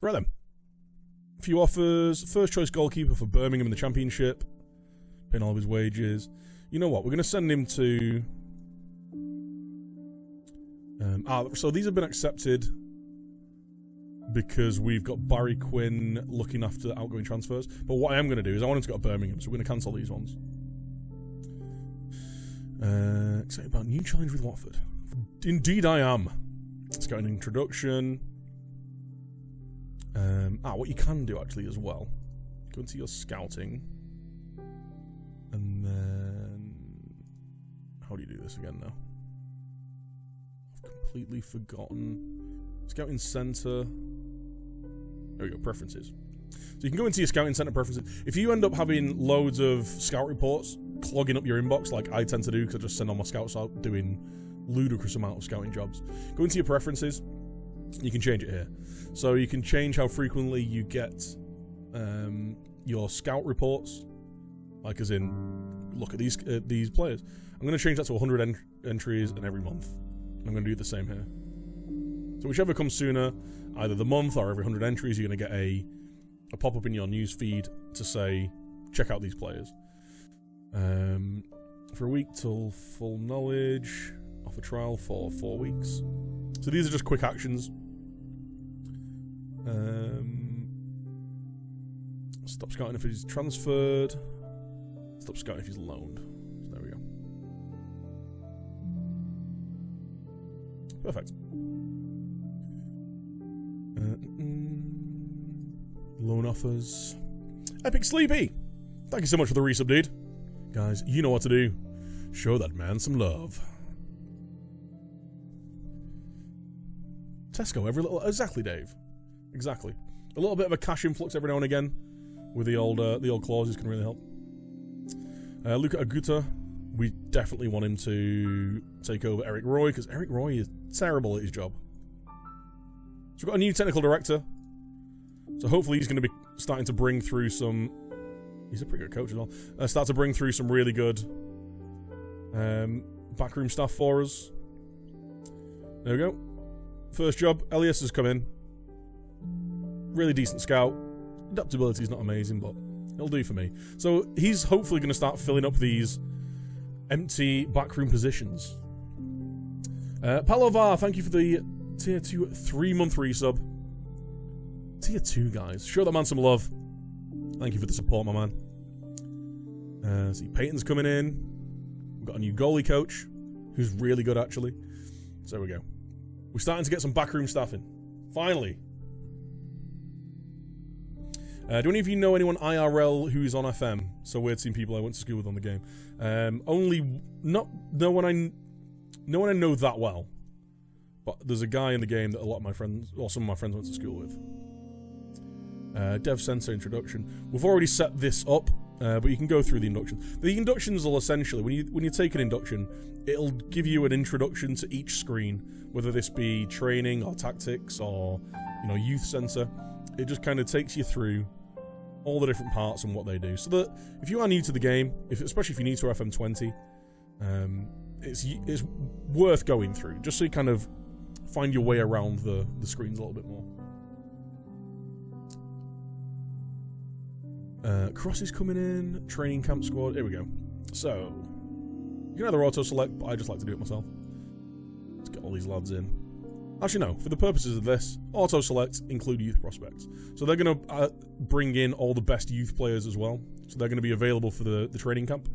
Right then. A few offers. First choice goalkeeper for Birmingham in the Championship. Paying all of his wages. You know what? We're going to send him to... so these have been accepted because we've got Barry Quinn looking after outgoing transfers. But what I am going to do is I want him to go to Birmingham, so we're going to cancel these ones. Excited about new challenge with Watford. Indeed I am. Let's get an introduction. What you can do actually as well, go into your scouting, and then how do you do this again now? I've completely forgotten. Scouting center. There we go. Preferences. So you can go into your scouting center preferences. If you end up having loads of scout reports clogging up your inbox, like I tend to do, because I just send all my scouts out doing ludicrous amount of scouting jobs, go into your preferences. You can change it here. So you can change how frequently you get your scout reports, like as in, look at these players. I'm going to change that to 100 entries in every month. I'm going to do the same here. So whichever comes sooner, either the month or every 100 entries, you're going to get a pop-up in your news feed to say, check out these players. For a week till full knowledge, offer trial for 4 weeks. So these are just quick actions. Stop scouting if he's transferred. Stop scouting if he's loaned. So there we go. Perfect. Loan offers. Epic Sleepy! Thank you so much for the resub, dude. Guys, you know what to do. Show that man some love. Tesco, every little... Exactly, Dave. Exactly. A little bit of a cash influx every now and again with the old clauses can really help. Luca Aguta, we definitely want him to take over Eric Roy, because Eric Roy is terrible at his job. So we've got a new technical director. So hopefully he's going to be starting to bring through some... He's a pretty good coach as well. Start to bring through some really good backroom stuff for us. There we go. First job, Elias has come in. Really decent scout. Adaptability is not amazing, but it'll do for me. So he's hopefully going to start filling up these empty backroom positions. Palovar, thank you for the tier 2 3-month resub. Tier 2, guys. Show that man some love. Thank you for the support, my man. See, Peyton's coming in. We've got a new goalie coach, who's really good, actually. So there we go. We're starting to get some backroom staff in. Finally. Do any of you know anyone IRL who's on FM? So weird seeing people I went to school with on the game. No one I know that well. But there's a guy in the game that a lot of my friends, or some of my friends went to school with. Dev Center introduction. We've already set this up, but you can go through the induction. The inductions will essentially, when you take an induction, it'll give you an introduction to each screen, whether this be training or tactics or youth center. It just kind of takes you through all the different parts and what they do, so that if you are new to the game, especially if you're new to FM20, it's worth going through, just so you kind of find your way around the screens a little bit more. Cross is coming in. Training camp squad. Here we go. So you can either auto select, but I just like to do it myself. Let's get all these lads in. Actually, no. For the purposes of this, auto select include youth prospects. So they're going to bring in all the best youth players as well. So they're going to be available for the training camp.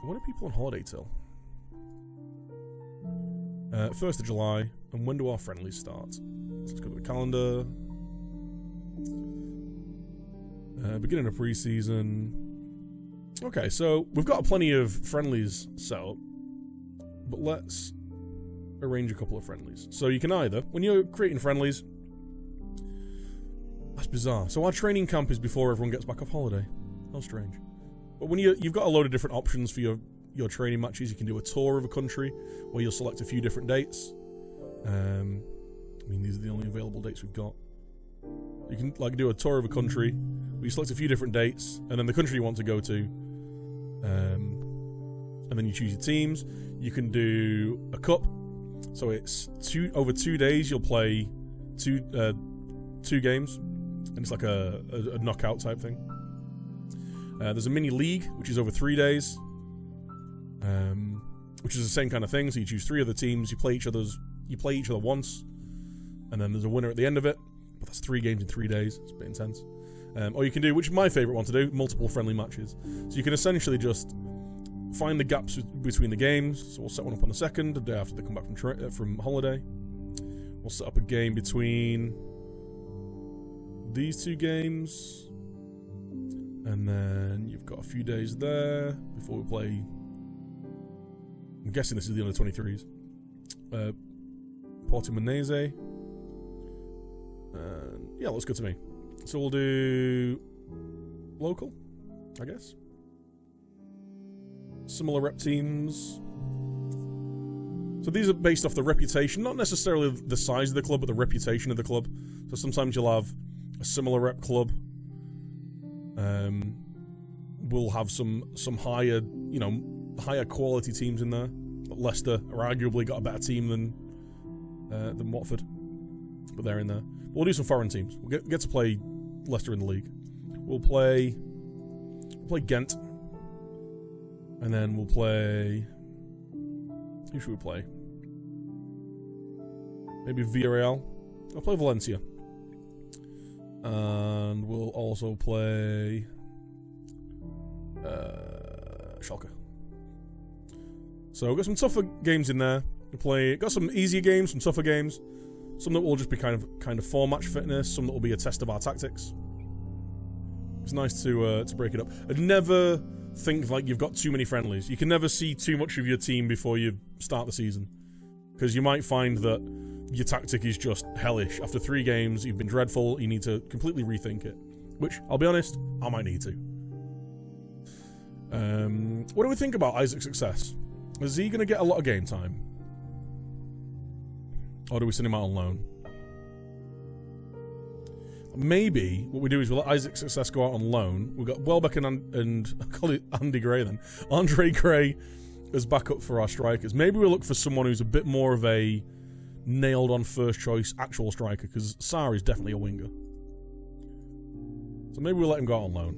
When are people on holiday till? 1st of July. And when do our friendlies start? Let's go to the calendar. Beginning of pre-season. Okay, so we've got plenty of friendlies set up, but let's arrange a couple of friendlies. So you can either, when you're creating friendlies, that's bizarre. So our training camp is before everyone gets back off holiday. How strange. But when you've got a load of different options for your training matches, you can do a tour of a country where you'll select a few different dates. These are the only available dates we've got. You can do a tour of a country where you select a few different dates, and then the country you want to go to, and then you choose your teams. You can do a cup, So it's over 2 days. You'll play two games, and it's like a knockout type thing. There's a mini league, which is over 3 days, which is the same kind of thing. So you choose 3 other teams, you play each other once, and then there's a winner at the end of it. But that's 3 games in 3 days. It's a bit intense. Or you can do, which is my favourite one to do, multiple friendly matches. So you can essentially just find the gaps between the games. So we'll set one up on the 2nd, the day after they come back from holiday. We'll set up a game between these 2 games, and then you've got a few days there before we play. I'm guessing this is the under 23s. Portimonense. Yeah, looks good to me. So we'll do local, I guess. Similar rep teams. So these are based off the reputation, not necessarily the size of the club, but the reputation of the club. So sometimes you'll have a similar rep club. We'll have some higher, higher quality teams in there. Leicester are arguably got a better team than Watford, but they're in there. We'll do some foreign teams. We'll get to play Leicester in the league. We'll play Ghent, and then we'll play. Who should we play? Maybe Villarreal. I'll play Valencia, and we'll also play Schalke. So we've got some tougher games in there. Got some easier games, some tougher games. Some that will just be kind of form match fitness. Some that will be a test of our tactics. It's nice to break it up. I'd never think like you've got too many friendlies. You can never see too much of your team before you start the season, because you might find that your tactic is just hellish. After 3 games, you've been dreadful. You need to completely rethink it. Which, I'll be honest, I might need to. What do we think about Isaac's success? Is he going to get a lot of game time? Or do we send him out on loan? Maybe what we do is we let Isaac's success go out on loan. We've got Welbeck and I call it Andy Gray then. Andre Gray as backup for our strikers. Maybe we'll look for someone who's a bit more of a nailed on first choice actual striker, because Sarr is definitely a winger. So maybe we'll let him go out on loan.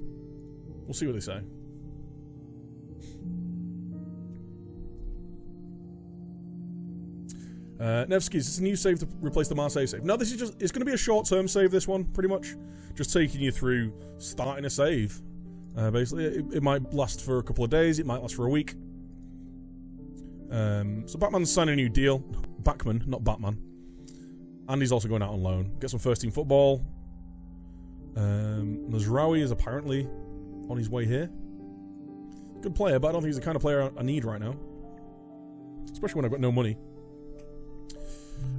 We'll see what they say. Nevsky's, it's a new save to replace the Marseille save. No, this is just, it's going to be a short-term save, this one, pretty much. Just taking you through starting a save. Basically, it might last for a couple of days, it might last for a week. So Batman's signing a new deal. Backman, not Batman. Andy's also going out on loan. Get some first-team football. Nazraoui is apparently on his way here. Good player, but I don't think he's the kind of player I need right now. Especially when I've got no money.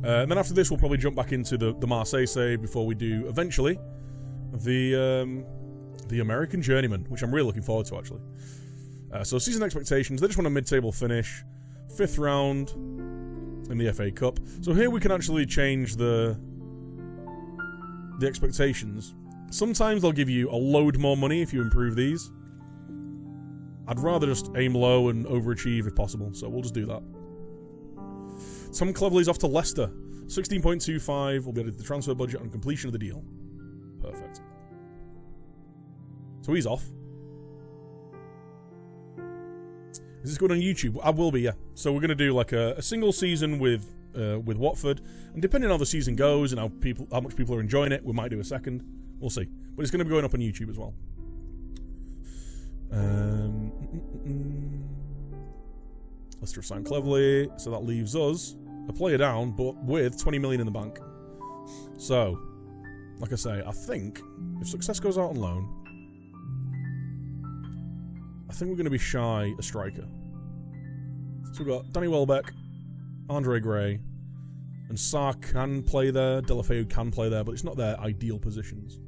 And then after this, we'll probably jump back into the Marseille save before we do, eventually, the American Journeyman, which I'm really looking forward to, actually. So season expectations, they just want a mid-table finish. 5th round in the FA Cup. So here we can actually change the expectations. Sometimes they'll give you a load more money if you improve these. I'd rather just aim low and overachieve if possible, so we'll just do that. Tom Cleverley's off to Leicester. 16.25 will be added to the transfer budget on completion of the deal. Perfect. So he's off. Is this going on YouTube? I will be, yeah. So we're going to do like a single season with Watford, and depending on how the season goes and how much people are enjoying it, we might do a second. We'll see. But it's going to be going up on YouTube as well. Leicester have signed Cleverley, so that leaves us a player down, but with 20 million in the bank. So, like I say, I think if success goes out on loan, I think we're going to be shy a striker. So we've got Danny Welbeck, Andre Gray, and Sarr can play there, Delafeu can play there, but it's not their ideal positions.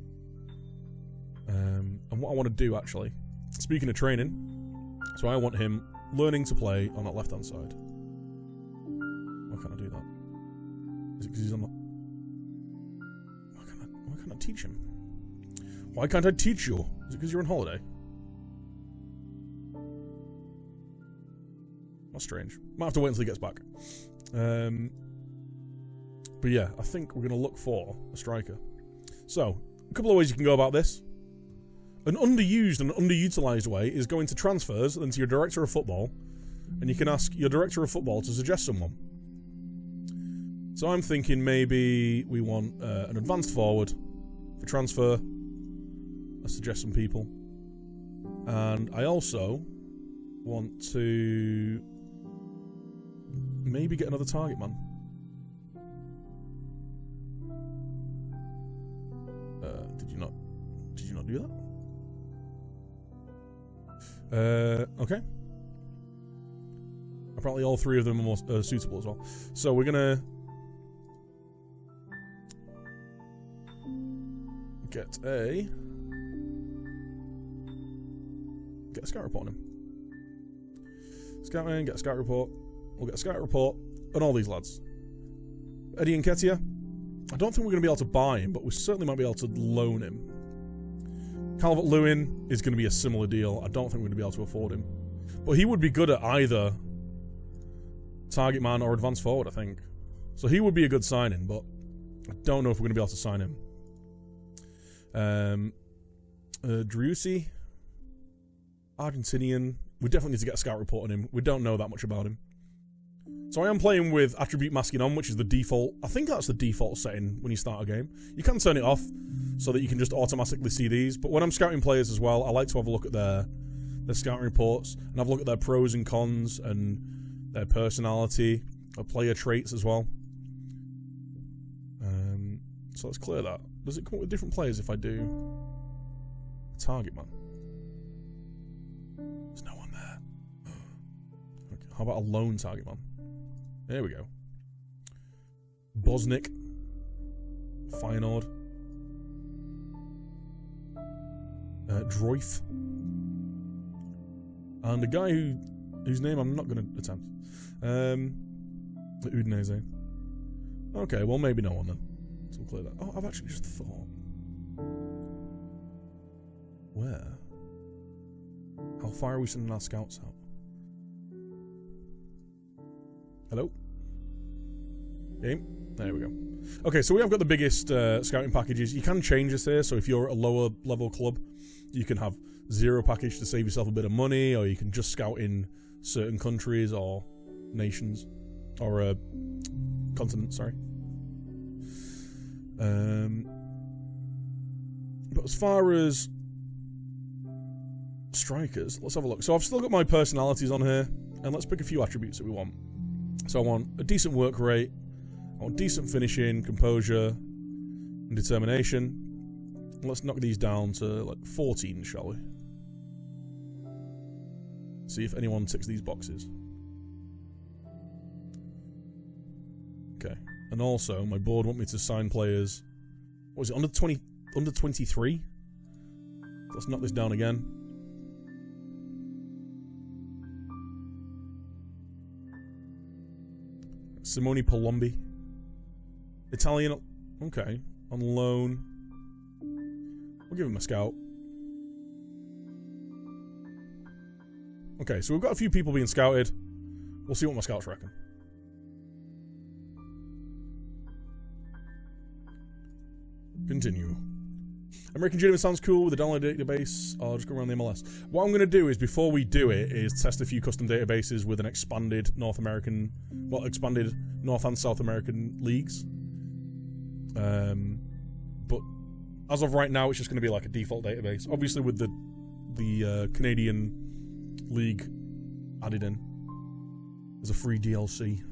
And what I want to do, actually, speaking of training, so I want him learning to play on that left-hand side. Why can't I do that? Is it because he's on the... Why can't I teach him? Why can't I teach you? Is it because you're on holiday? That's strange. Might have to wait until he gets back. But yeah, I think we're going to look for a striker. So, a couple of ways you can go about this. An underused and underutilized way is going to transfers and to your director of football, and you can ask your director of football to suggest someone. So I'm thinking maybe we want an advanced forward for transfer. Let's suggest some people. And I also want to maybe get another target man. Did you not do that? Okay. Apparently all three of them are more suitable as well. So we're gonna get a scout report on him. Scouting, get a scout report. We'll get a scout report on all these lads. Eddie Nketiah. I don't think we're going to be able to buy him, but we certainly might be able to loan him. Calvert-Lewin is going to be a similar deal. I don't think we're going to be able to afford him. But he would be good at either target man or advanced forward, I think. So he would be a good signing, but I don't know if we're going to be able to sign him. Driussi. Argentinian. We definitely need to get a scout report on him. We don't know that much about him. So I am playing with attribute masking on, which is the default. I think that's the default setting when you start a game. You can turn it off so that you can just automatically see these. But when I'm scouting players as well, I like to have a look at their scouting reports and have a look at their pros and cons and their personality, or player traits as well. So let's clear that. Does it come up with different players if I do target man? There's no one there. Okay, how about a lone target man? There we go. Bosnick. Feyenoord. Droyf. And a guy whose name I'm not going to attempt. Udinese. Okay, well maybe no one then. So we'll clear that. Oh, I've actually just thought. Where? How far are we sending our scouts out? Hello? Game? There we go. Okay, so we have got the biggest scouting packages. You can change this here, so if you're at a lower level club, you can have 0 package to save yourself a bit of money, or you can just scout in certain countries or nations, or continents, sorry. But as far as strikers, let's have a look. So I've still got my personalities on here, and let's pick a few attributes that we want. So I want a decent work rate, I want decent finishing, composure, and determination. Let's knock these down to like 14, shall we? See if anyone ticks these boxes. Okay. And also, my board want me to sign players. What was it, under 20, under 23? Let's knock this down again. Simone Palombi. Italian. Okay. On loan. We'll give him a scout. Okay, so we've got a few people being scouted. We'll see what my scouts reckon. Continue. American Journeyman sounds cool with the download database. I'll just go around the MLS. What I'm going to do is, before we do it, is test a few custom databases with an expanded North American, well, expanded North and South American leagues. But as of right now, it's just going to be like a default database. Obviously, with the Canadian league added in as a free DLC.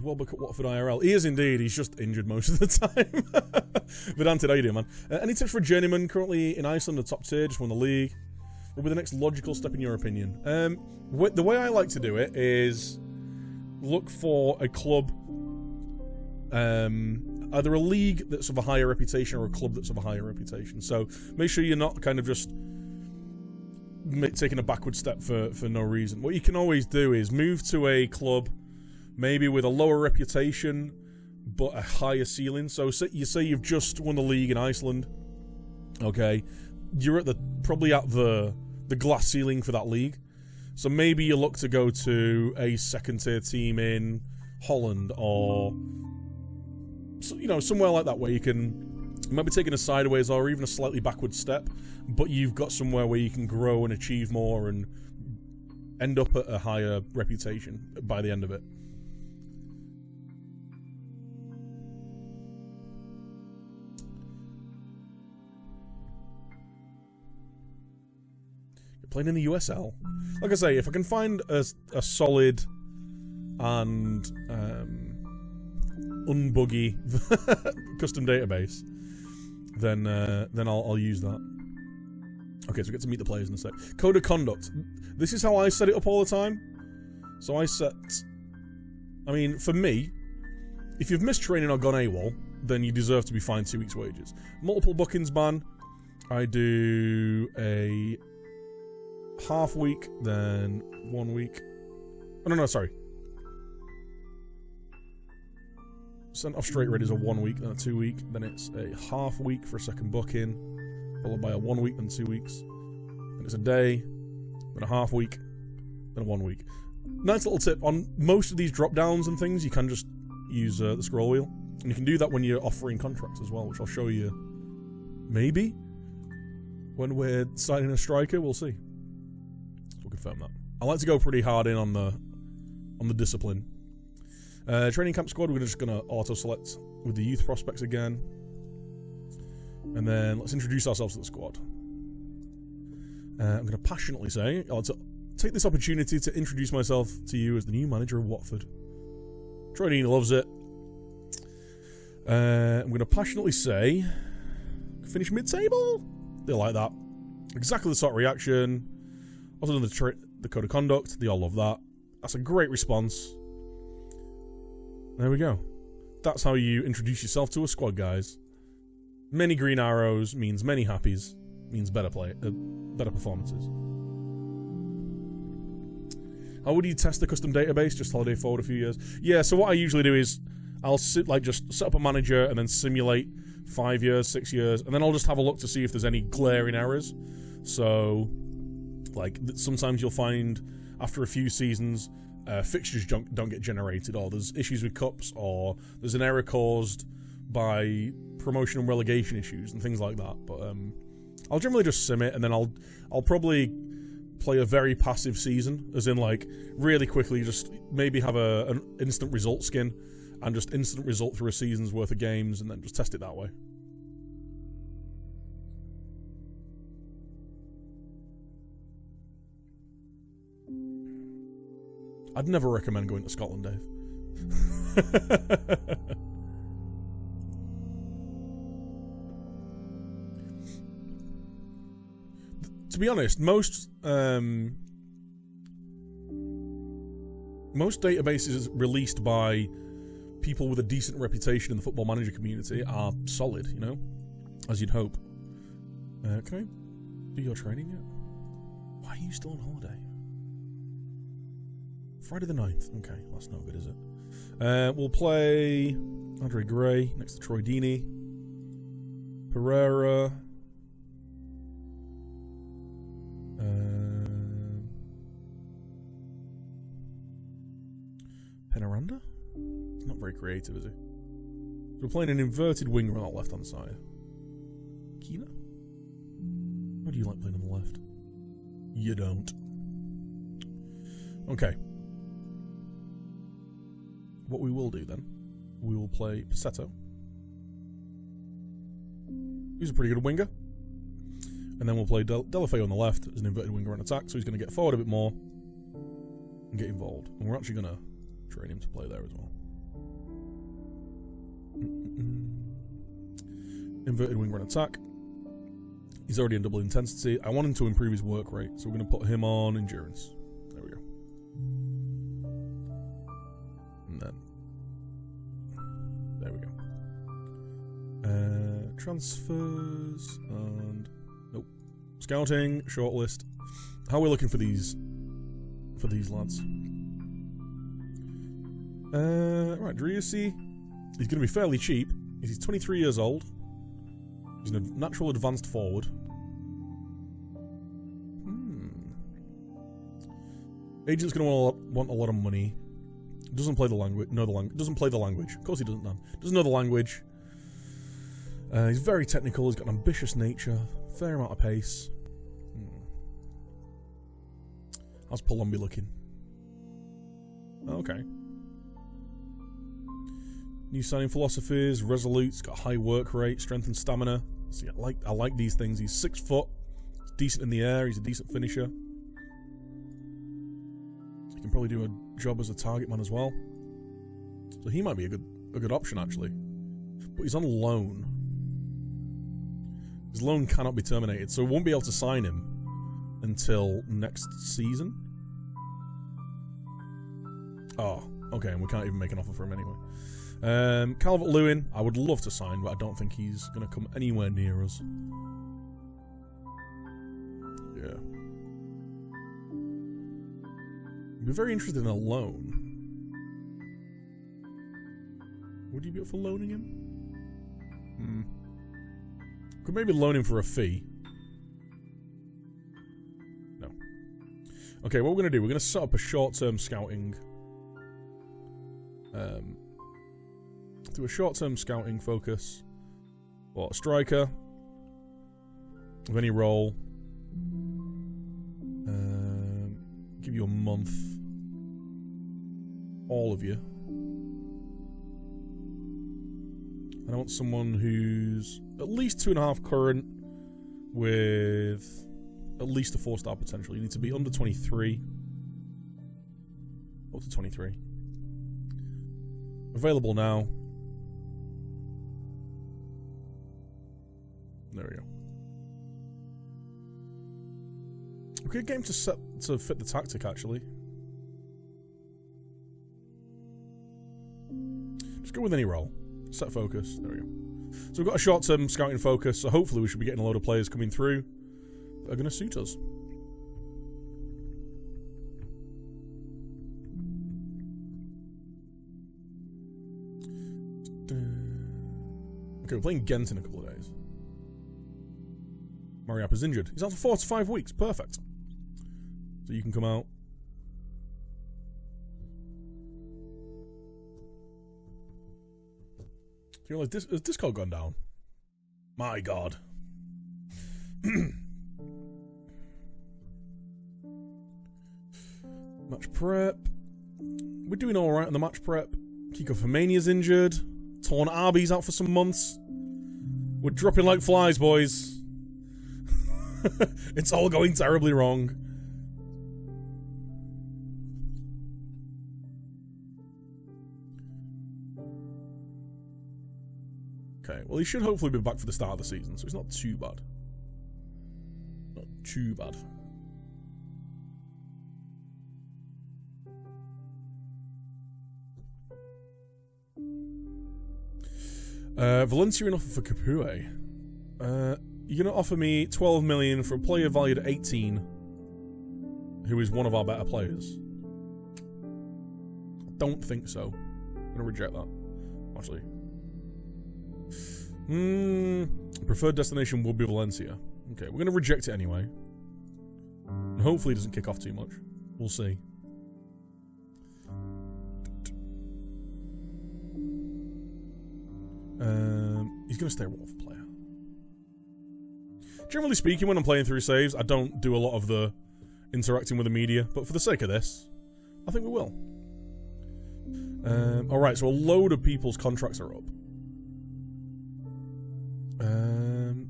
Welbeck at Watford IRL. He is indeed. He's just injured most of the time. Vedante, how you doing, man? Any tips for a journeyman currently in Iceland, the top tier, just won the league? What would be the next logical step in your opinion? The way I like to do it is look for a club, either a league that's of a higher reputation or a club that's of a higher reputation. So make sure you're not kind of just taking a backward step for no reason. What you can always do is move to a club maybe with a lower reputation but a higher ceiling. So you say you've just won the league in Iceland, Okay, you're probably at the glass ceiling for that league. So maybe you look to go to a second-tier team in Holland or somewhere like that where you might be taking a sideways or even a slightly backward step, but you've got somewhere where you can grow and achieve more and end up at a higher reputation by the end of it. You're playing in the USL. Like I say, if I can find a solid and unbuggy custom database, then I'll use that. Okay, so we get to meet the players in a sec. Code of conduct. This is how I set it up all the time. So for me, if you've missed training or gone AWOL, then you deserve to be fined 2 weeks' wages. Multiple bookings ban. I do a half week, then 1 week. Oh, no, sorry. Sent off straight red is a 1 week, then a 2 week, then it's a half week for a second booking, followed by a 1 week, then 2 weeks. Then it's a day, then a half week, then a 1 week. Nice little tip, on most of these drop downs and things, you can just use the scroll wheel. And you can do that when you're offering contracts as well, which I'll show you maybe when we're signing a striker. We'll see. We'll confirm that. I like to go pretty hard in on the discipline. Training camp squad, we're just going to auto-select with the youth prospects again. And then let's introduce ourselves to the squad. I'm going to passionately say, I'll take this opportunity to introduce myself to you as the new manager of Watford. Troy Deeney loves it. I'm going to passionately say, finish mid-table. They like that. Exactly the sort of reaction. Also done the code of conduct. They all love that. That's a great response. There we go. That's how you introduce yourself to a squad, guys. Many green arrows means many happies, means better performances. How would you test the custom database? Just holiday forward a few years. Yeah, so what I usually do is I'll just set up a manager and then simulate 5 years, 6 years, and then I'll just have a look to see if there's any glaring errors. So, sometimes you'll find after a few seasons, fixtures don't get generated, or there's issues with cups, or there's an error caused by promotion and relegation issues and things like that. But I'll generally just sim it, and then I'll probably play a very passive season, as in really quickly just maybe have an instant result skin and just instant result through a season's worth of games, and then just test it that way. I'd never recommend going to Scotland, Dave. To be honest, most databases released by people with a decent reputation in the Football Manager community are solid, as you'd hope. Can I do your training yet? Why are you still on holiday? Friday the 9th. Okay, that's no good, is it? We'll play Andre Gray next to Troy Deeney. Pereira. Penaranda? He's not very creative, is he? So we're playing an inverted winger on that left-hand side. Keena? How do you like playing on the left? You don't. Okay. What we will do then, we will play Passetto. He's a pretty good winger. And then we'll play Delafeu on the left as an inverted winger on attack, so he's going to get forward a bit more and get involved. And we're actually going to train him to play there as well. Inverted winger on attack. He's already in double intensity. I want him to improve his work rate, so we're going to put him on endurance. There we go. And then there we go. Transfers and scouting, shortlist. How are we looking for these lads? Right, Driussi. He's going to be fairly cheap. He's 23 years old. He's a natural advanced forward. Agent's going to want a lot of money. Doesn't play the language. Doesn't play the language. Of course he doesn't. Doesn't know the language. He's very technical. He's got an ambitious nature. Fair amount of pace. How's Palombi looking? Okay. New signing philosophies. Resolute. He's got a high work rate. Strength and stamina. See, I like these things. He's 6 foot. He's decent in the air. He's a decent finisher. He can probably do a job as a target man as well. So he might be a good option actually. But he's on loan. His loan cannot be terminated, so we won't be able to sign him until next season. Oh, okay, and we can't even make an offer for him anyway. Calvert-Lewin, I would love to sign, but I don't think he's going to come anywhere near us. Yeah. I'd be very interested in a loan. Would you be up for loaning him? Could maybe loan him for a fee. No. Okay, what we're going to do, we're going to set up a short-term scouting. Do a short-term scouting focus. Or a striker. Of any role. Give you a month. All of you. And I want someone who's at least 2.5 current with at least a 4-star potential. You need to be under 23. Up to 23. Available now. There we go. Good game to fit the tactic actually. Just go with any role. Set focus. There we go. So we've got a short-term scouting focus, so hopefully we should be getting a load of players coming through that are going to suit us. Okay, we're playing Ghent in a couple of days. Mariappa's injured. He's out for 4 to 5 weeks. Perfect. So you can come out. Do you realize has Discord gone down? My God. Match prep. We're doing alright on the match prep. Kiko Femania's injured. Torn Arby's out for some months. We're dropping like flies, boys. It's all going terribly wrong. Okay, well he should hopefully be back for the start of the season, so it's not too bad. Not too bad. Valencia an offer for Capoue. You're going to offer me 12 million for a player valued at 18 who is one of our better players? I don't think so. I'm going to reject that, actually. Preferred destination will be Valencia. Okay, we're going to reject it anyway. And hopefully it doesn't kick off too much. We'll see. He's going to stay a Watford player. Generally speaking, when I'm playing through saves, I don't do a lot of the interacting with the media, but for the sake of this, I think we will. Alright, so a load of people's contracts are up.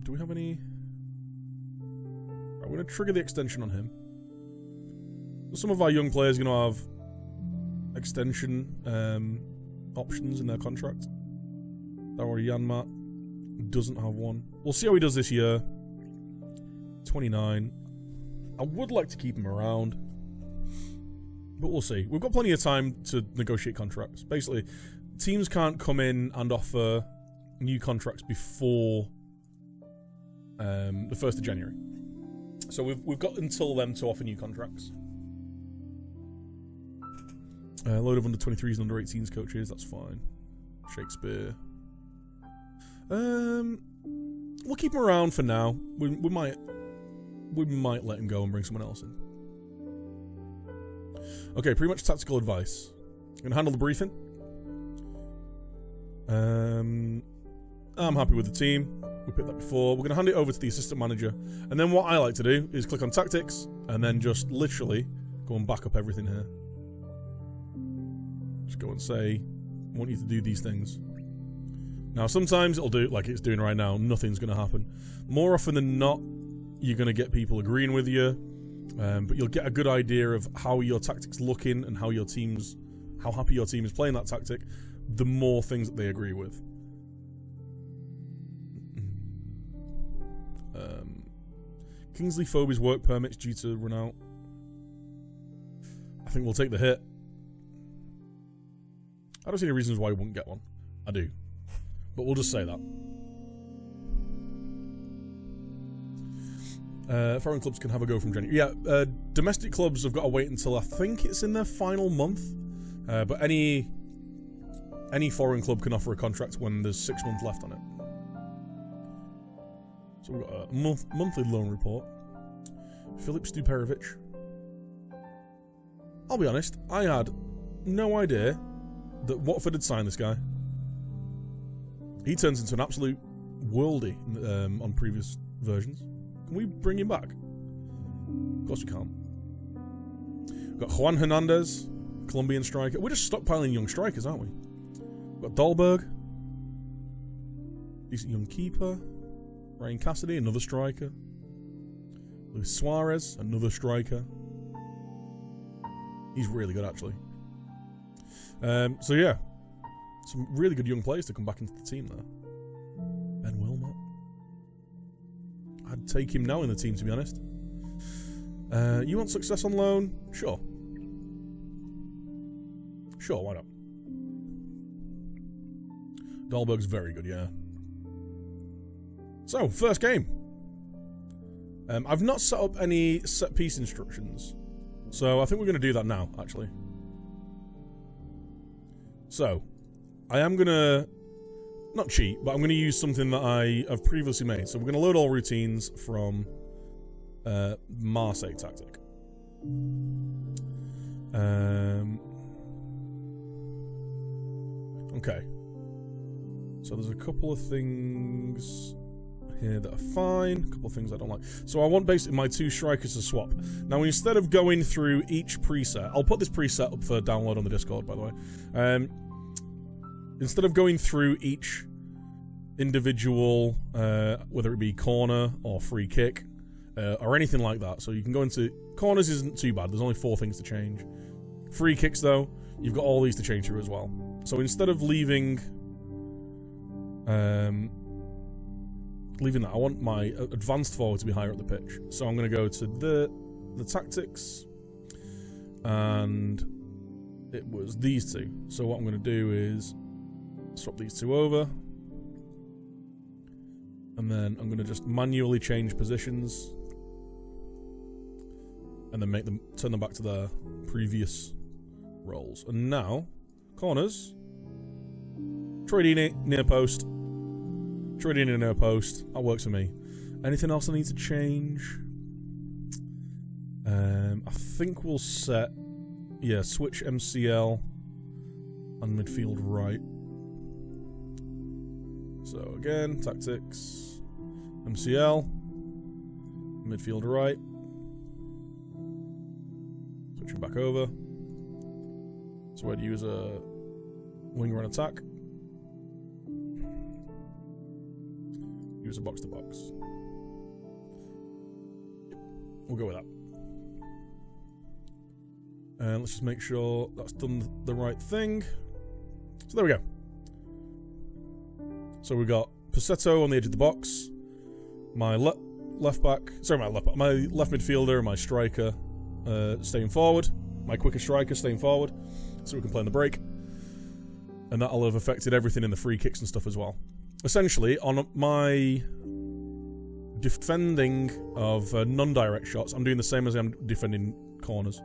Do we have any... Right, we're going to trigger the extension on him. Some of our young players are going to have extension options in their contract. Daori Yanmat doesn't have one. We'll see how he does this year. 29. I would like to keep him around, but we'll see. We've got plenty of time to negotiate contracts. Basically, teams can't come in and offer new contracts before the 1st of January. So we've got until then to offer new contracts. A load of under 23s and under 18s coaches, that's fine. Shakespeare. we'll keep him around for now. We might let him go and bring someone else in. Okay, pretty much tactical advice. I'm gonna handle the briefing. I'm happy with the team. We picked that before. We're gonna hand it over to the assistant manager, and then what I like to do is click on tactics and then just literally go and back up everything here. Just go and say, I want you to do these things. Now, sometimes it'll do like it's doing right now. Nothing's going to happen. More often than not, you're going to get people agreeing with you, but you'll get a good idea of how your tactic's looking and how happy your team is playing that tactic, the more things that they agree with. Kingsley Phobe's work permit's due to run out. I think we'll take the hit. I don't see any reasons why we wouldn't get one. I do. But we'll just say that. Foreign clubs can have a go from January. Yeah, domestic clubs have got to wait until I think it's in their final month. But any foreign club can offer a contract when there's 6 months left on it. So we've got a monthly loan report. Filip Stuperovic. I'll be honest, I had no idea that Watford had signed this guy. He turns into an absolute worldie on previous versions. Can we bring him back? Of course we can't. We've got Juan Hernandez, Colombian striker. We're just stockpiling young strikers, aren't we? We've got Dahlberg, decent young keeper. Ryan Cassidy, another striker. Luis Suarez, another striker. He's really good, actually. So yeah, some really good young players to come back into the team there. Ben Wilmot. I'd take him now in the team, to be honest. You want success on loan? Sure. Sure, why not? Dahlberg's very good, yeah. So, first game. I've not set up any set piece instructions, so I think we're going to do that now, actually. So, I am going to, not cheat, but I'm going to use something that I have previously made. So we're going to load all routines from Marseille tactic. Okay. So there's a couple of things here that are fine, a couple of things I don't like. So I want basically my two strikers to swap. Now instead of going through each preset, I'll put this preset up for download on the Discord, by the way. Instead of going through each individual, whether it be corner or free kick, or anything like that, so you can go into... Corners isn't too bad, there's only 4 things to change. Free kicks, though, you've got all these to change through as well. So instead of leaving that, I want my advanced forward to be higher up the pitch. So I'm going to go to the tactics, and it was these two. So what I'm going to do is swap these two over, and then I'm going to just manually change positions, and then turn them back to their previous roles. And now, corners, Troy Deeney, near post. Troy Deeney, near post. That works for me. Anything else I need to change? I think we'll set, switch MCL on midfield right. So again, tactics, MCL, midfield right. Switching back over. So I'd use a winger on attack. Use a box to box. We'll go with that. And let's just make sure that's done the right thing. So there we go. So we've got Passetto on the edge of the box. My left midfielder, my striker staying forward. My quicker striker staying forward. So we can play on the break. And that'll have affected everything in the free kicks and stuff as well. Essentially, on my defending of non-direct shots, I'm doing the same as I'm defending corners.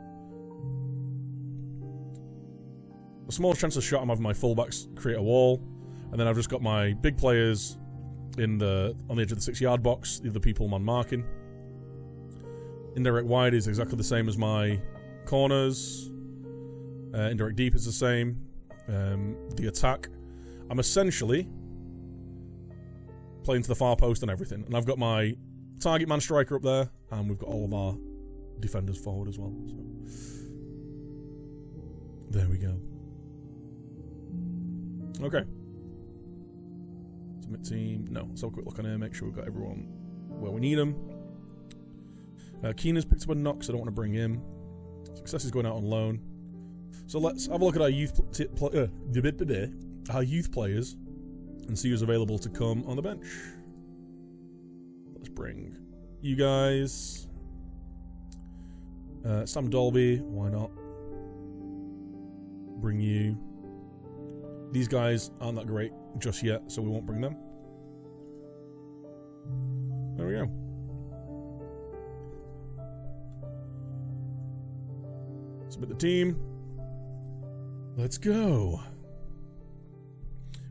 The smallest chance of shot I'm having my fullbacks create a wall, and then I've just got my big players on the edge of the 6-yard box, the other people man marking. Indirect wide is exactly the same as my corners. Indirect deep is the same. The attack, I'm essentially playing to the far post and everything. And I've got my target man striker up there, and we've got all of our defenders forward as well. So there we go. Okay. Submit team. No, let's have a quick look on here, make sure we've got everyone where we need them. Keenan's picked up a knock, so I don't want to bring him. Success is going out on loan. So let's have a look at our youth players and see who's available to come on the bench. Let's bring you guys. Sam Dolby, why not? Bring you. These guys aren't that great just yet, so we won't bring them. There we go. Submit the team. Let's go.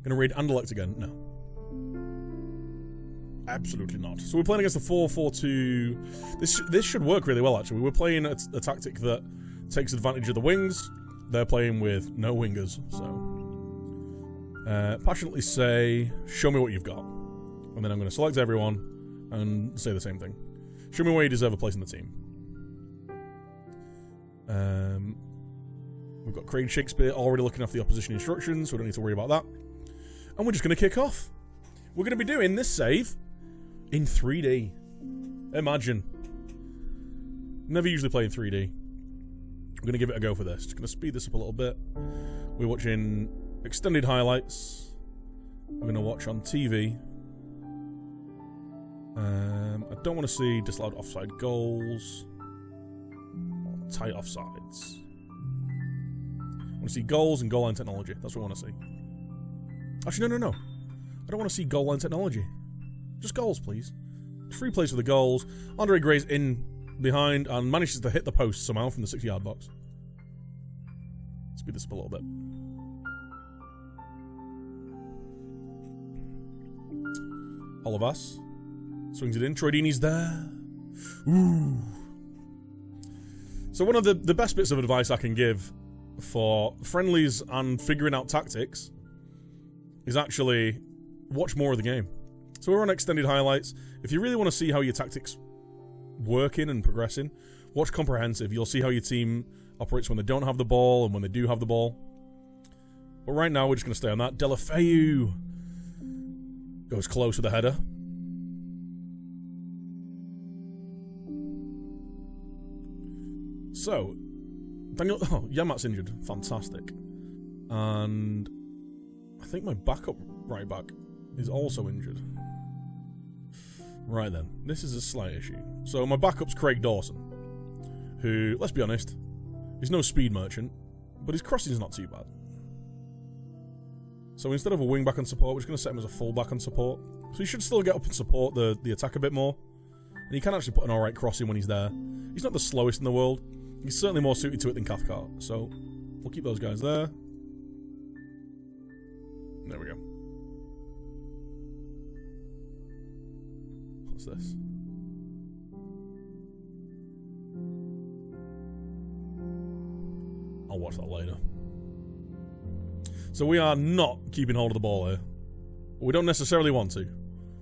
Gonna raid Anderlecht again? No. Absolutely not. So we're playing against the 4-4-2. This should work really well, actually. We're playing a tactic that takes advantage of the wings. They're playing with no wingers, so... passionately say, show me what you've got. And then I'm going to select everyone and say the same thing. Show me where you deserve a place in the team. We've got Craig Shakespeare already looking after the opposition instructions, so we don't need to worry about that. And we're just going to kick off. We're going to be doing this save in 3D. Imagine. Never usually play in 3D. I'm going to give it a go for this. Just going to speed this up a little bit. We're watching extended highlights. We're going to watch on TV. I don't want to see disallowed offside goals. Or tight offsides. I want to see goals and goal line technology. That's what I want to see. Actually, no. I don't want to see goal line technology. Just goals, please. 3 plays for the goals. Andre Gray's in behind and manages to hit the post somehow from the 6-yard box. Speed this up a little bit. Olivas swings it in. Troy Deeney's there. Ooh. So one of the best bits of advice I can give for friendlies and figuring out tactics is actually watch more of the game. So we're on extended highlights. If you really want to see how your tactics working and progressing, watch comprehensive. You'll see how your team operates when they don't have the ball and when they do have the ball. But right now we're just going to stay on that. Delafeu goes close with the header. So, Daniel... Oh, Yamat's injured. Fantastic. And I think my backup right back is also injured. Right then. This is a slight issue. So my backup's Craig Dawson, who, let's be honest, he's no speed merchant, but his crossing's not too bad. So instead of a wing back on support, we're just going to set him as a full back on support. So he should still get up and support the attack a bit more. And he can actually put an alright crossing when he's there. He's not the slowest in the world. He's certainly more suited to it than Cathcart. So we'll keep those guys there. There we go. What's this? I'll watch that later. So we are not keeping hold of the ball here. We don't necessarily want to.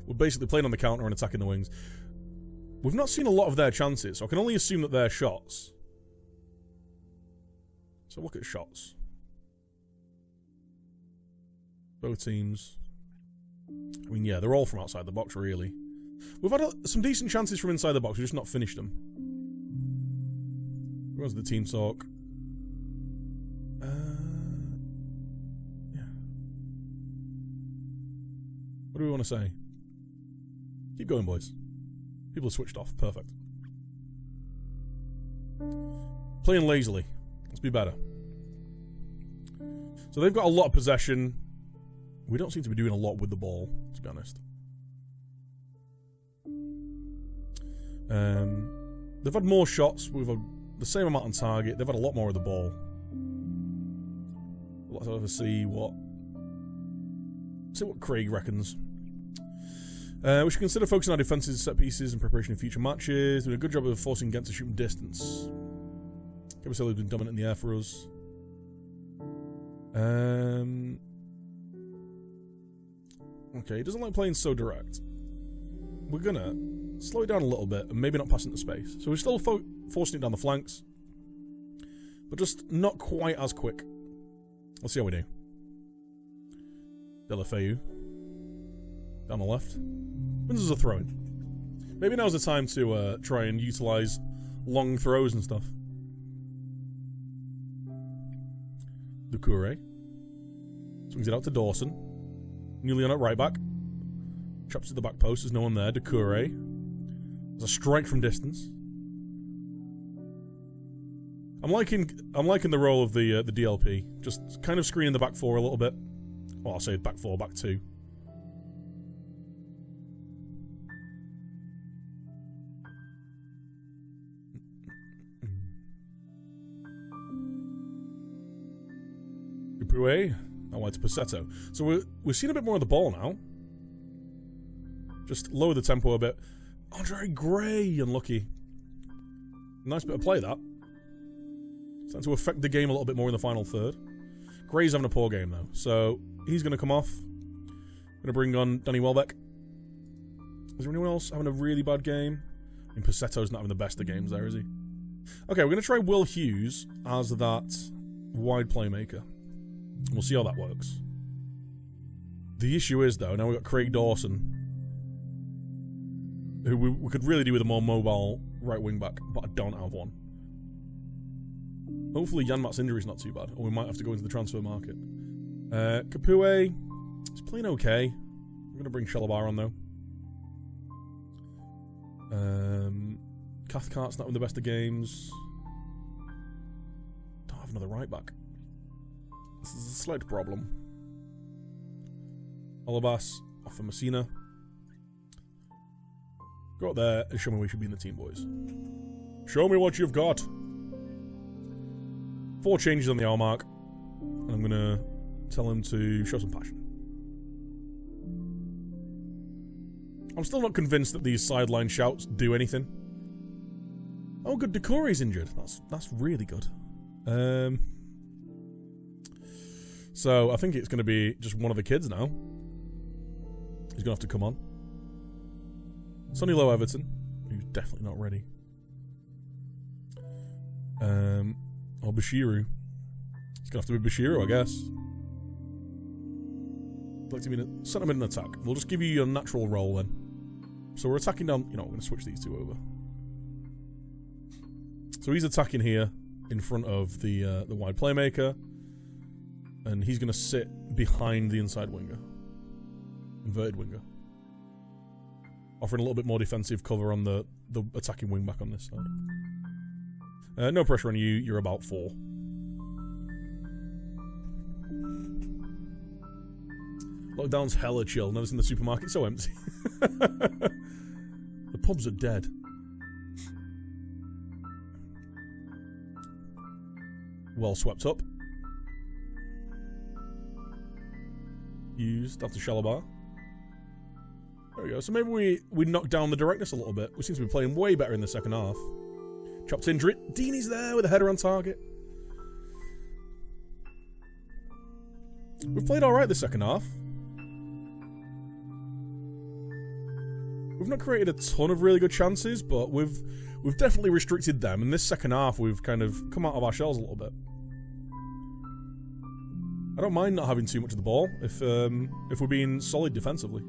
We're basically playing on the counter and attacking the wings. We've not seen a lot of their chances, so I can only assume that they're shots. So look at shots. Both teams. I mean, yeah, they're all from outside the box, really. We've had some decent chances from inside the box, we've just not finished them. Where's the team talk? Yeah. What do we want to say? Keep going, boys. People are switched off. Perfect. Playing lazily. Let's be better. So they've got a lot of possession. We don't seem to be doing a lot with the ball, to be honest. They've had more shots. We've had the same amount on target. They've had a lot more of the ball. Let's have a see what Craig reckons. We should consider focusing on defences and set pieces in preparation of future matches. Doing a good job of forcing Ghent to shoot from distance. Cabaselli's been dominant in the air for us. Okay, he doesn't like playing so direct. We're gonna slow it down a little bit and maybe not pass into space. So we're still forcing it down the flanks, but just not quite as quick. Let's see how we do. Delafeu. Down the left. Wins us a throw-in. Maybe now's the time to try and utilise long throws and stuff. Doucouré. Swings it out to Dawson. Newly on at right back. Chops at the back post. There's no one there. Doucouré. There's a strike from distance. I'm liking the role of the DLP. Just kind of screening the back four a little bit. Well, I'll say back four, back two. Dupuy. Now wide to Passetto. So we're seeing a bit more of the ball now. Just lower the tempo a bit. Andre Gray, unlucky. Nice bit of play, that. Starting to affect the game a little bit more in the final third. Gray's having a poor game, though. So he's going to come off. Going to bring on Danny Welbeck. Is there anyone else having a really bad game? And Passetto's not having the best of games there, is he? Okay, we're going to try Will Hughes as that wide playmaker. We'll see how that works. The issue is, though, now we've got Craig Dawson, who we could really do with a more mobile right wing back, but I don't have one. Hopefully Janmat's injury is not too bad, or we might have to go into the transfer market. Capoue is playing okay. I'm going to bring Shalabar on, though. Cathcart's not in the best of games. Don't have another right back. This is a slight problem. Olabas off for Messina. Go out there and show me we should be in the team, boys. Show me what you've got. 4 changes on the hour mark. And I'm going to tell him to show some passion. I'm still not convinced that these sideline shouts do anything. Oh, good. Doucouré's injured. That's really good. So I think it's going to be just one of the kids now. He's going to have to come on. Sonny Lowe Everton, who's definitely not ready. Or Bashiru. It's going to have to be Bashiru, I guess. Set him in an attack. We'll just give you your natural role then. So we're attacking down. You know, we're going to switch these two over. So he's attacking here in front of the wide playmaker. And he's going to sit behind the inside winger. Inverted winger. Offering a little bit more defensive cover on the attacking wing back on this side. No pressure on you. You're about 4. Lockdown's hella chill. Never seen the supermarket so empty. The pubs are dead. Well swept up. Used after Shalabar. There we go. So maybe we knock down the directness a little bit. We seem to be playing way better in the second half. Chopped injury. Deeney's there with a header on target. We've played alright the second half. We've not created a ton of really good chances, but we've definitely restricted them. In this second half, we've kind of come out of our shells a little bit. I don't mind not having too much of the ball if we're being solid defensively.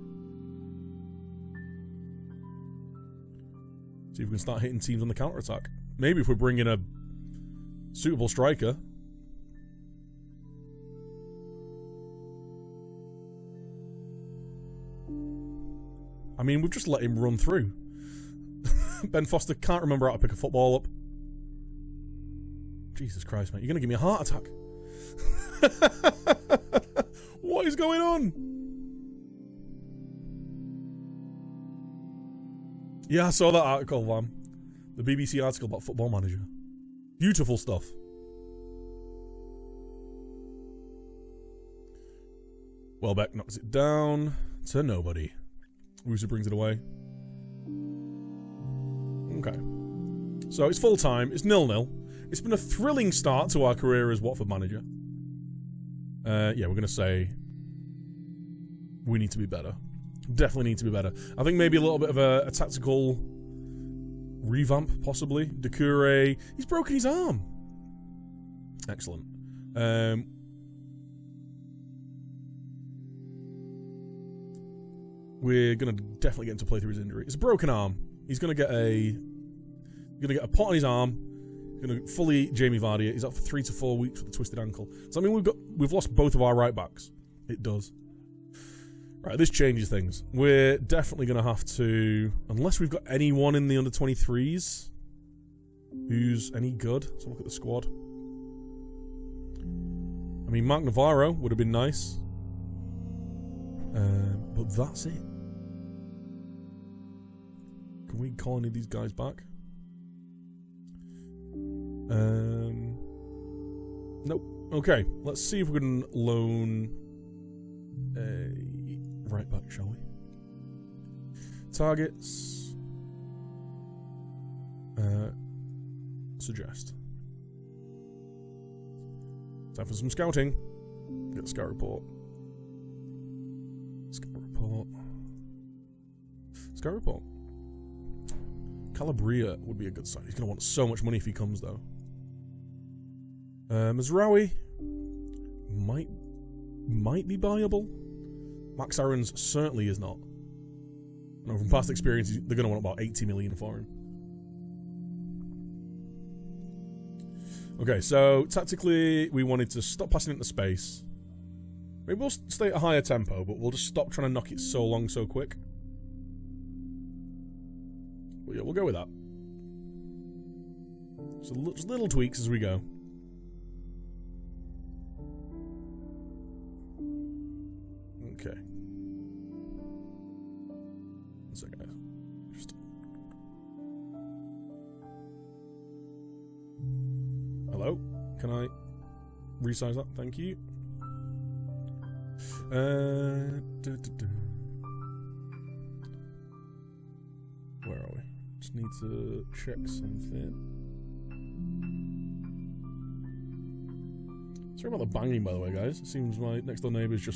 See if we can start hitting teams on the counter-attack. Maybe if we bring in a suitable striker. I mean, we've just let him run through. Ben Foster can't remember how to pick a football up. Jesus Christ, mate. You're going to give me a heart attack. What is going on? Yeah, I saw that article, man. The BBC article about Football Manager. Beautiful stuff. Welbeck knocks it down to nobody. Wusu brings it away. Okay. So it's full time. It's 0-0. It's been a thrilling start to our career as Watford manager. Yeah, we're going to say we need to be better. Definitely need to be better. I think maybe a little bit of a tactical revamp, possibly. Doucouré, he's broken his arm. Excellent. We're going to definitely get him to play through his injury. It's a broken arm. He's going to get a pot on his arm. Going to fully Jamie Vardy it. He's out for 3 to 4 weeks with a twisted ankle. So I mean, we've lost both of our right backs. It does. Right, this changes things. We're definitely going to have to, unless we've got anyone in the under 23s who's any good. Let's look at the squad. I mean, Mark Navarro would have been nice, but that's it. Can we call any of these guys back? Nope. Okay, let's see if we can loan a right back, shall we? Targets. Suggest. Time for some scouting. Get the scout report. Scout report. Scout report. Calabria would be a good sign. He's going to want so much money if he comes, though. Mazraoui might be buyable. Max Aarons certainly is not. No, from past experience, they're going to want about 80 million for him. Okay, so tactically, we wanted to stop passing into space. Maybe we'll stay at a higher tempo, but we'll just stop trying to knock it so long, so quick. But yeah, we'll go with that. So just little tweaks as we go. Okay. One second, guys. Just... Hello? Can I resize that? Thank you. Where are we? Just need to check something. Sorry about the banging, by the way, guys. It seems my next door neighbours are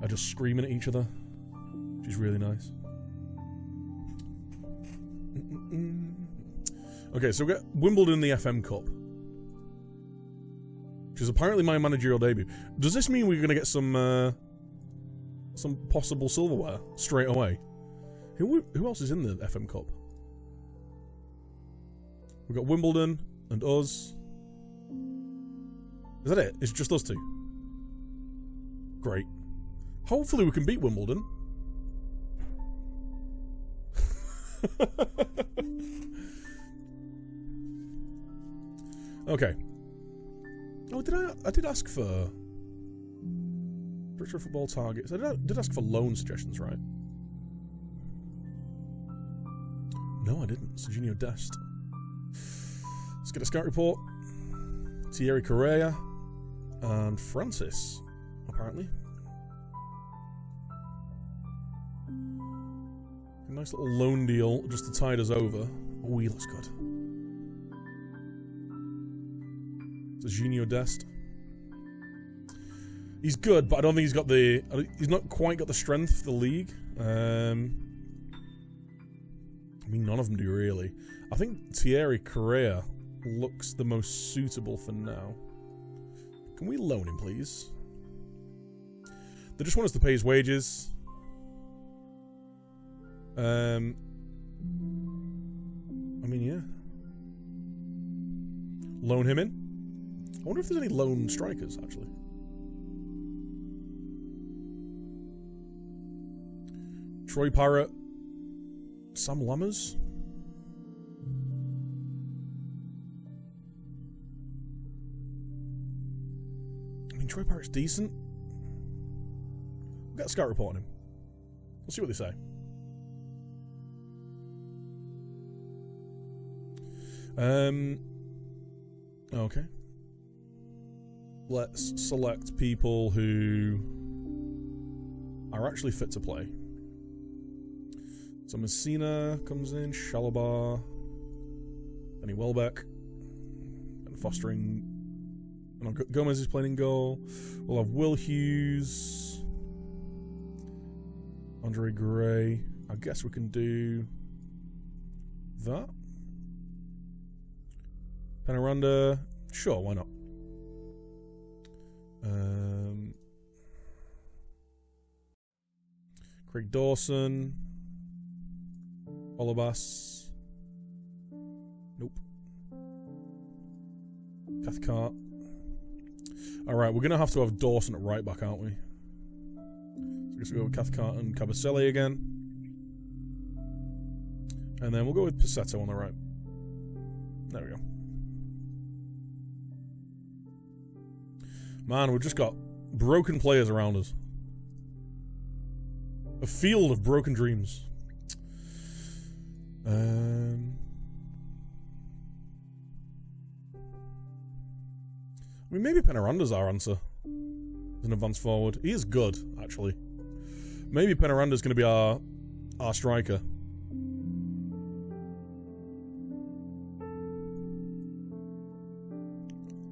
just screaming at each other, which is really nice. Okay, so we get Wimbledon in the FM Cup, which is apparently my managerial debut. Does this mean we're going to get some possible silverware straight away? Who else is in the FM Cup? We've got Wimbledon and us. Is that it? It's just us two. Great. Hopefully we can beat Wimbledon. Okay. Oh, I did ask for Director of Football targets. I did ask for loan suggestions, right? No, I didn't. Serginho Dest. Let's get a scout report. Thierry Correa and Francis, apparently. A nice little loan deal just to tide us over. Oh, he looks good. Serginho Dest. He's good, but I don't think he's not quite got the strength for the league. I mean, none of them do really. I think Thierry Correa looks the most suitable for now. Can we loan him, please? They just want us to pay his wages. I mean, yeah. Loan him in. I wonder if there's any lone strikers, actually. Troy Parrott. Sam Lammers. I mean, Troy Parrott's decent. We'll get a scout report on him. We'll see what they say. Okay. Let's select people who are actually fit to play. So Messina comes in, Shalabar, Benny Welbeck, and fostering. And Gomez is playing in goal. We'll have Will Hughes, Andre Gray. I guess we can do that. Penaranda, sure, why not? Craig Dawson, Olabas, nope. Cathcart. Alright, we're going to have Dawson at right back, aren't we? So I guess we'll go with Cathcart and Cabaselli again. And then we'll go with Passetto on the right. There we go. Man, we've just got broken players around us. A field of broken dreams. I mean, maybe Penaranda's our answer as an advance forward. He is good, actually. Maybe Penaranda's going to be our striker.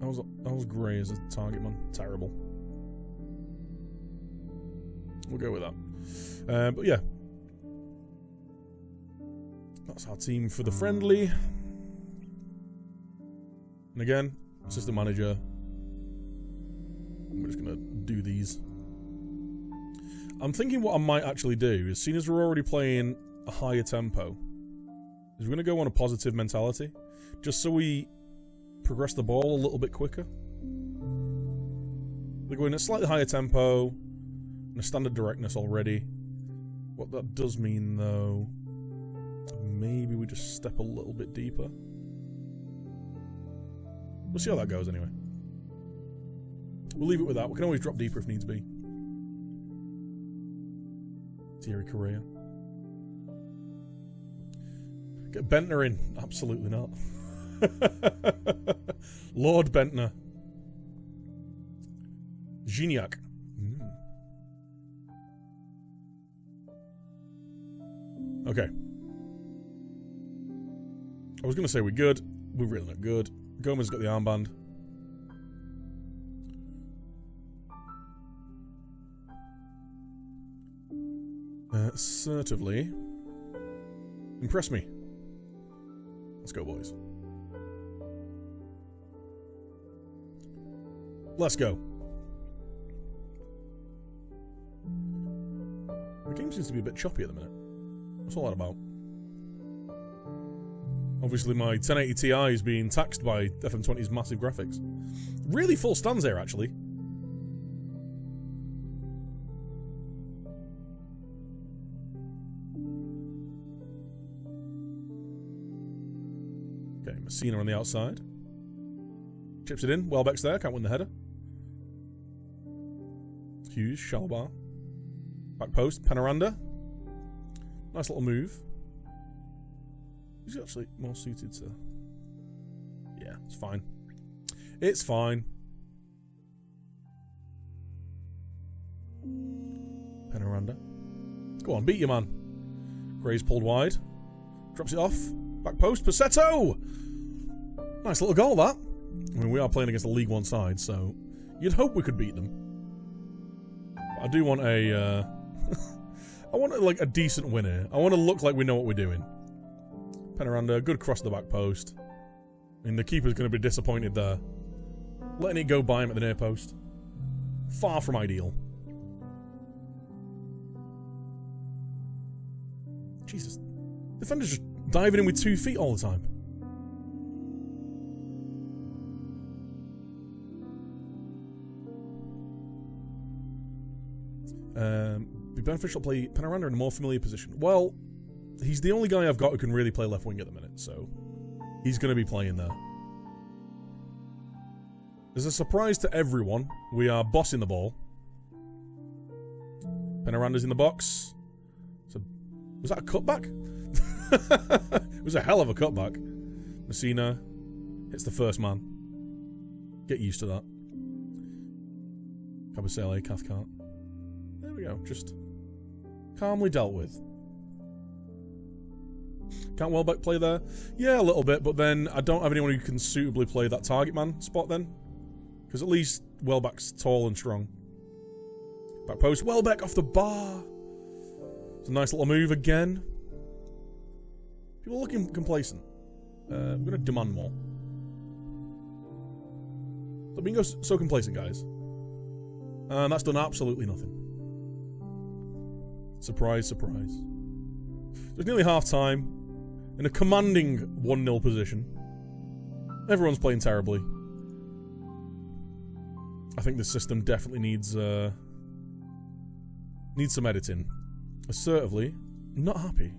That was Gray as a target man. Terrible. We'll go with that. But yeah. That's our team for the friendly. And again, assistant manager. We're just going to do these. I'm thinking what I might actually do is, seeing as we're already playing a higher tempo, is we're going to go on a positive mentality. Just so we progress the ball a little bit quicker. We're going at a slightly higher tempo and a standard directness already. What that does mean, though, maybe we just step a little bit deeper. We'll see how that goes anyway. We'll leave it with that. We can always drop deeper if needs be. Thierry Correa. Get Bentner in. Absolutely not. Lord Bentner. Gignac. Okay. I was going to say we're good. We're really not good. Gomez got the armband. Assertively. Impress me. Let's go, boys. Let's go. The game seems to be a bit choppy at the minute. What's all that about? Obviously my 1080 Ti is being taxed by FM20's massive graphics. Really full stands here, actually. Okay, Messina on the outside. Chips it in. Welbeck's there. Can't win the header. Hughes, Shalbar. Back post. Penaranda. Nice little move. He's actually more suited to... Yeah, it's fine. It's fine. Penaranda. Go on, beat your man. Gray's pulled wide. Drops it off. Back post. Passetto! Nice little goal, that. I mean, we are playing against a League One side, so you'd hope we could beat them. But I do want a... I want like a decent win here. I want to look like we know what we're doing. Penaranda, good cross to the back post. I mean, the keeper's going to be disappointed there. Letting it go by him at the near post. Far from ideal. Jesus. Defender's just diving in with 2 feet all the time. Be beneficial to play Penaranda in a more familiar position. Well, he's the only guy I've got who can really play left wing at the minute, so he's going to be playing there. As a surprise to everyone, we are bossing the ball. Penaranda's in the box. So, was that a cutback? It was a hell of a cutback. Messina hits the first man. Get used to that. Cabaselli, Cathcart. There we go, just calmly dealt with. Can't Welbeck play there? Yeah, a little bit, but then I don't have anyone who can suitably play that target man spot then. Because at least Welbeck's tall and strong. Back post. Welbeck off the bar. It's a nice little move again. People are looking complacent. I'm going to demand more. Stop being so complacent, guys. And that's done absolutely nothing. Surprise, surprise. It's nearly half-time. In a commanding 1-0 position. Everyone's playing terribly. I think this system definitely needs some editing. Assertively, I'm not happy.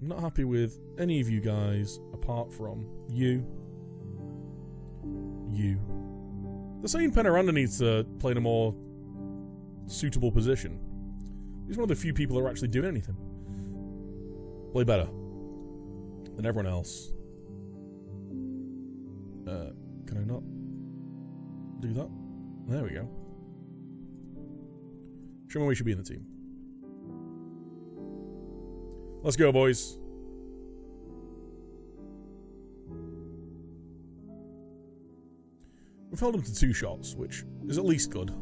I'm not happy with any of you guys apart from you. You. They're saying Penaranda needs to play in a more suitable position. He's one of the few people that are actually doing anything. Play better than everyone else. Can I not do that? There we go. Show me where we should be in the team. Let's go, boys. We've held him to 2 shots, which is at least good.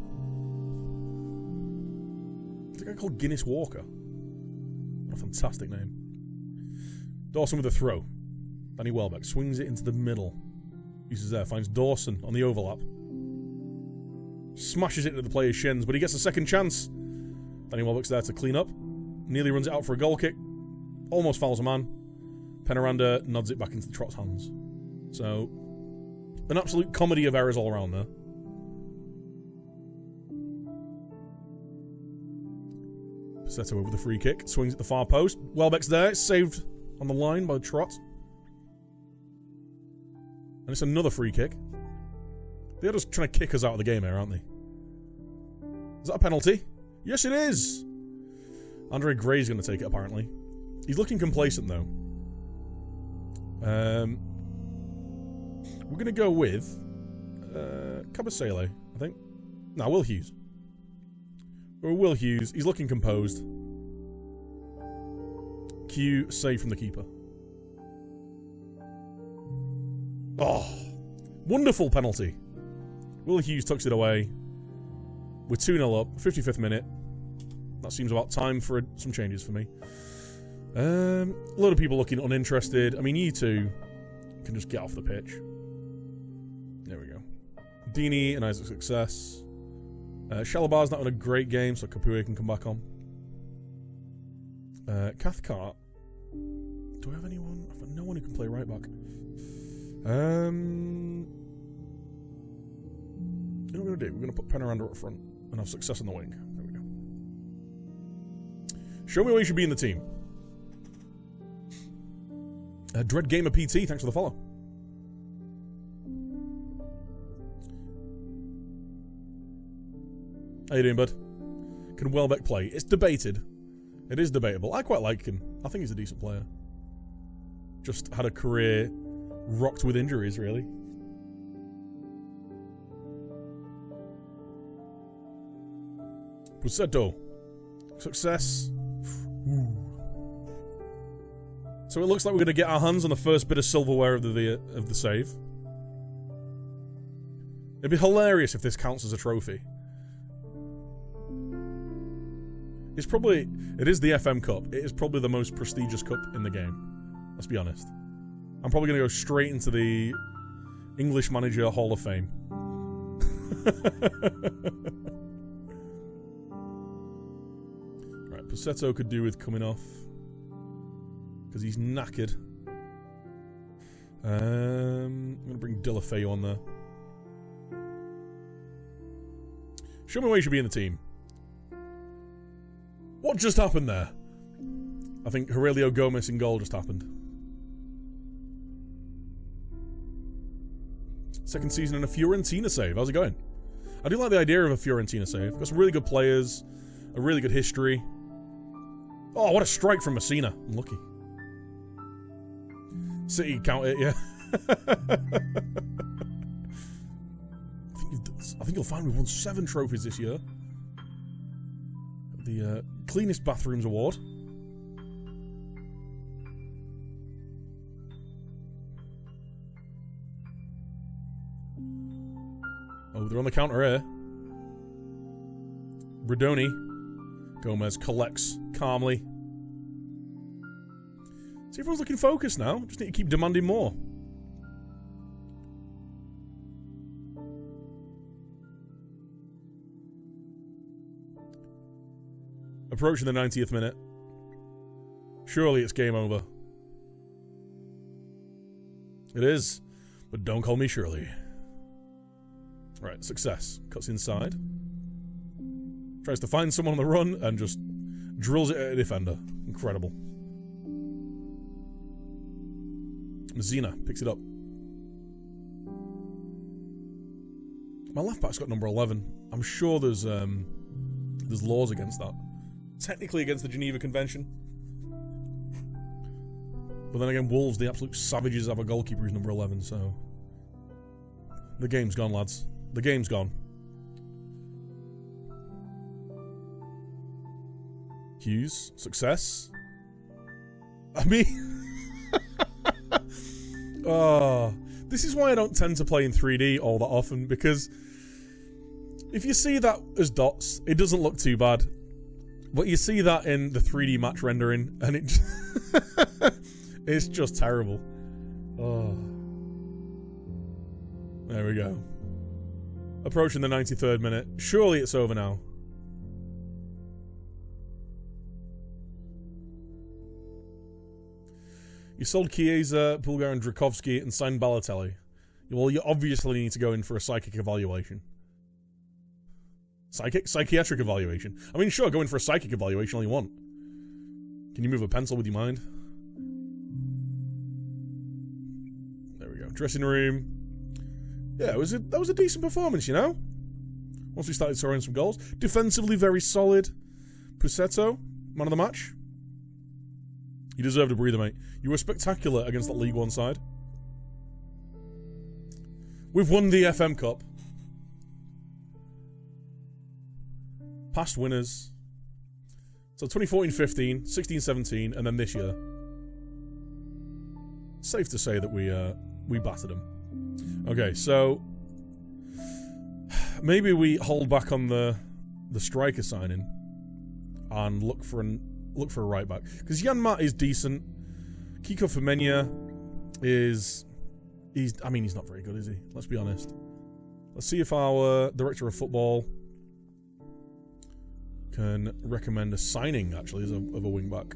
There's a guy called Guinness Walker. What a fantastic name. Dawson with a throw. Danny Welbeck swings it into the middle. Uses there, finds Dawson on the overlap. Smashes it into the player's shins, but he gets a second chance. Danny Welbeck's there to clean up. Nearly runs it out for a goal kick. Almost fouls a man. Penaranda nods it back into the Trot's hands. So, an absolute comedy of errors all around there. Passetto over the free kick. Swings at the far post. Welbeck's there. It's saved on the line by the Trot. And it's another free kick. They're just trying to kick us out of the game here, aren't they? Is that a penalty? Yes, it is! Andre Gray's going to take it, apparently. He's looking complacent, though. We're going to go with Cabasele, I think. No, Will Hughes. Or Will Hughes. He's looking composed. Q, save from the keeper. Oh, wonderful penalty. Will Hughes tucks it away. We're 2-0 up, 55th minute. That seems about time for some changes for me. A lot of people looking uninterested. I mean, you two can just get off the pitch. There we go. Dini and Isaac Success. Shalabar's not in a great game, so Kapue can come back on. Cathcart. Do I have anyone? I've got no one who can play right back. You know what we're going to do? We're going to put Penaranda up front and have Success on the wing. There we go. Show me where you should be in the team. Dread Gamer PT, thanks for the follow. How you doing, bud? Can Welbeck play? It's debated. It is debatable. I quite like him. I think he's a decent player. Just had a career rocked with injuries, really. Pusetto. Success. Ooh. So it looks like we're going to get our hands on the first bit of silverware of the save. It'd be hilarious if this counts as a trophy. It is the FM Cup. It is probably the most prestigious cup in the game. Let's be honest. I'm probably going to go straight into the English Manager Hall of Fame. Right, Passetto could do with coming off. Because he's knackered. I'm going to bring Delafeu on there. Show me where you should be in the team. What just happened there? I think Aurelio Gomez in goal just happened. Second season in a Fiorentina save. How's it going? I do like the idea of a Fiorentina save. Got some really good players. A really good history. Oh, what a strike from Messina. Unlucky. City count it, yeah. I think you'll find we've won 7 trophies this year. The Cleanest Bathrooms Award. Oh, they're on the counter here. Bredoni. Gomez collects calmly. See, everyone's looking focused now. Just need to keep demanding more. Approaching the 90th minute. Surely it's game over. It is. But don't call me Shirley. Right, success. Cuts inside. Tries to find someone on the run and just drills it at a defender. Incredible. Zena picks it up. My left back's got number 11. I'm sure there's laws against that. Technically against the Geneva Convention. But then again, Wolves, the absolute savages, have a goalkeeper who's number 11, so... The game's gone, lads. The game's gone. Hughes, success. I mean... Oh, this is why I don't tend to play in 3D all that often, because if you see that as dots, it doesn't look too bad. But you see that in the 3D match rendering, and it it's just terrible. Oh. There we go. Approaching the 93rd minute. Surely it's over now. You sold Chiesa, Pulgar and Drakovsky and signed Balotelli. Well, you obviously need to go in for a psychic evaluation. Psychiatric evaluation. I mean, sure, go in for a psychic evaluation all you want. Can you move a pencil with your mind? There we go. Dressing room. Yeah, that was a decent performance, you know? Once we started scoring some goals. Defensively, very solid. Pusetto, man of the match. You deserved a breather, mate. You were spectacular against that League One side. We've won the FM Cup. Past winners. So 2014-15, 16-17, and then this year. Safe to say that we battered them. Okay, so maybe we hold back on the striker signing and look for a right back, because Janmat is decent. Kiko Femenia he's not very good, is he? Let's be honest. Let's see if our director of football can recommend a signing actually of a wing back.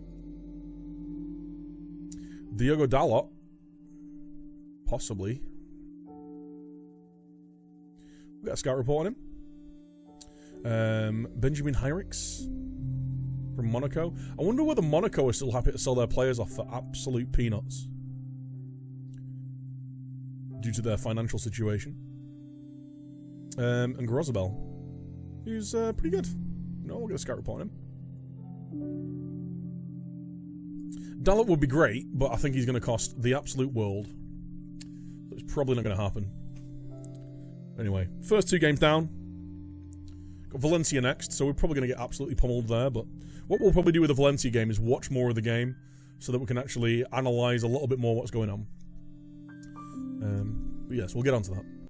Diogo Dalot, possibly. We got a scout report on him. Benjamin Hyrix from Monaco. I wonder whether Monaco are still happy to sell their players off for absolute peanuts due to their financial situation. And Grozabel, who's pretty good. No, we'll get a scout report on him. Dalot would be great, but I think he's going to cost the absolute world. So it's probably not going to happen. Anyway, first two games down. Got Valencia next, so we're probably going to get absolutely pummeled there, but what we'll probably do with the Valencia game is watch more of the game so that we can actually analyse a little bit more what's going on. But yes, we'll get on to that.